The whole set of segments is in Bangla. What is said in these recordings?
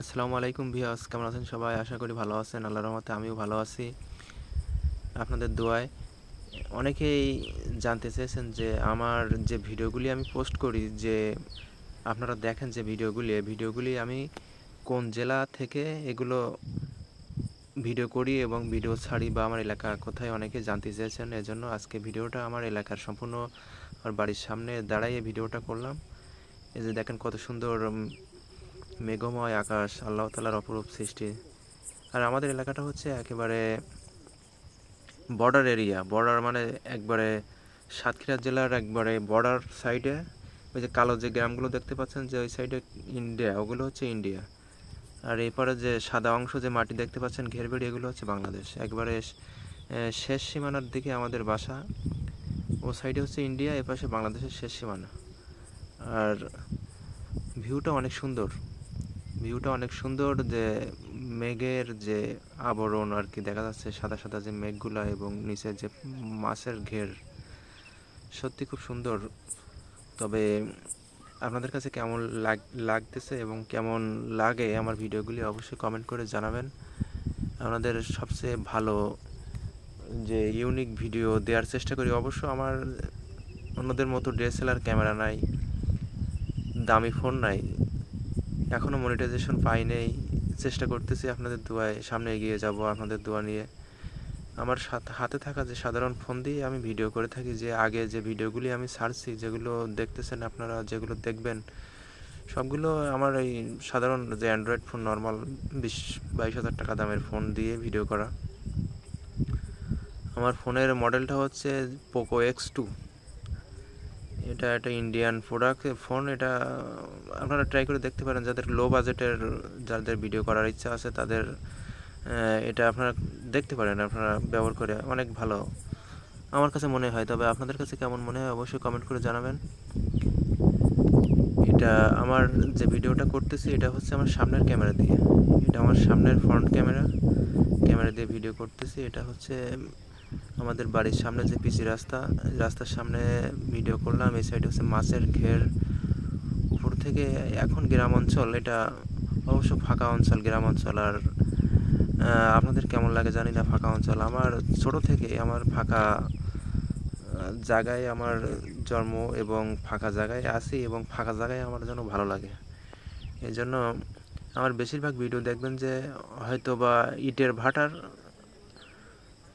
আসসালামু আলাইকুম ভিউয়ার্স, কেমন আছেন সবাই? আশা করি ভালো আছেন। আল্লাহর রহমতে আমিও ভালো আছি আপনাদের দোয়ায়। অনেকেই জানতে চেয়েছেন যে আমার যে ভিডিওগুলি আমি পোস্ট করি, যে আপনারা দেখেন যে ভিডিওগুলি আমি কোন জেলা থেকে এগুলো ভিডিও করি এবং ভিডিও ছাড়ি বা আমার এলাকা কোথায়, অনেকে জানতে চেয়েছেন। এজন্য আজকে ভিডিওটা আমার এলাকার সম্পূর্ণ আমার বাড়ির সামনে দাঁড়াইয়ে ভিডিওটা করলাম। এই যে দেখেন কত সুন্দর মেঘময় আকাশ, আল্লাহ তাআলার অপরূপ সৃষ্টি। আর আমাদের এলাকাটা হচ্ছে একেবারে বর্ডার এরিয়া। বর্ডার মানে একবারে সাতক্ষীরা জেলার একবারে বর্ডার সাইডে। ওই যে কালো যে গ্রামগুলো দেখতে পাচ্ছেন যে ওই সাইডে ইন্ডিয়া, ওগুলো হচ্ছে ইন্ডিয়া। আর এরপরে যে সাদা অংশ যে মাটি দেখতে পাচ্ছেন ঘেরবেড়ি, এগুলো হচ্ছে বাংলাদেশ। একবারে শেষ সীমানার দিকে আমাদের বাসা। ও সাইডে হচ্ছে ইন্ডিয়া, এ পাশে বাংলাদেশের শেষ সীমানা। আর ভিউটা অনেক সুন্দর। যে মেঘের যে আবরণ আর কি দেখা যাচ্ছে, সাদা সাদা যে মেঘগুলা এবং নিচে যে মাছের ঘের, সত্যি খুব সুন্দর। তবে আপনাদের কাছে কেমন লাগতেছে এবং কেমন লাগে আমার ভিডিওগুলি অবশ্যই কমেন্ট করে জানাবেন। আপনাদের সবচেয়ে ভালো যে ইউনিক ভিডিও দেওয়ার চেষ্টা করি। অবশ্য আমার অন্যদের মতো ডিএসএলআর ক্যামেরা নাই, দামি ফোন নাই, এখনও মনিটাইজেশন পাই নেই। চেষ্টা করতেছি, আপনাদের দোয়ায় সামনে এগিয়ে যাব আপনাদের দোয়া নিয়ে। আমার হাতে থাকা যে সাধারণ ফোন দিয়ে আমি ভিডিও করে থাকি। যে আগে যে ভিডিওগুলি আমি ছাড়ছি, যেগুলো দেখতেছেন আপনারা, যেগুলো দেখবেন, সবগুলো আমার এই সাধারণ যে অ্যান্ড্রয়েড ফোন, নর্মাল 20-22 হাজার টাকা দামের ফোন দিয়ে ভিডিও করা। আমার ফোনের মডেলটা হচ্ছে পোকো X2। এটা একটা ইন্ডিয়ান প্রোডাক্ট ফোন। এটা আপনারা ট্রাই করে দেখতে পারেন, যাদের লো বাজেটের, যাদের ভিডিও করার ইচ্ছা আছে তাদের এটা আপনারা দেখতে পারেন। আপনারা ব্যবহার করে অনেক ভালো আমার কাছে মনে হয়। তবে আপনাদের কাছে কেমন মনে হয় অবশ্যই কমেন্ট করে জানাবেন। এটা আমার যে ভিডিওটা করতেছি, এটা হচ্ছে আমার সামনের ক্যামেরা দিয়ে। এটা আমার সামনের ফ্রন্ট ক্যামেরা দিয়ে ভিডিও করতেছি। এটা হচ্ছে আমাদের বাড়ির সামনে যে পিচি রাস্তার সামনে ভিডিও করলাম। এই সাইডে হচ্ছে মাছের ঘের উপর থেকে। এখন গ্রাম অঞ্চল, এটা অবশ্য ফাঁকা অঞ্চল, গ্রাম অঞ্চল। আর আপনাদের কেমন লাগে জানি না ফাঁকা অঞ্চল। আমার ছোট থেকে আমার ফাঁকা জায়গায় আমার জন্ম এবং ফাঁকা জায়গায় আছি, এবং ফাঁকা জায়গায় আমার যেন ভালো লাগে। এই জন্য আমার বেশিরভাগ ভিডিও দেখবেন যে হয়তো বা ইটের ভাটার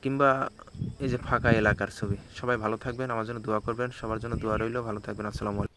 কিংবা এই যে ফাঁকা এলাকার ছবি। সবাই ভালো থাকবেন, আমার জন্য দোয়া করবেন, সবার জন্য দোয়া রইল। ভালো থাকবেন। আসসালামু আলাইকুম।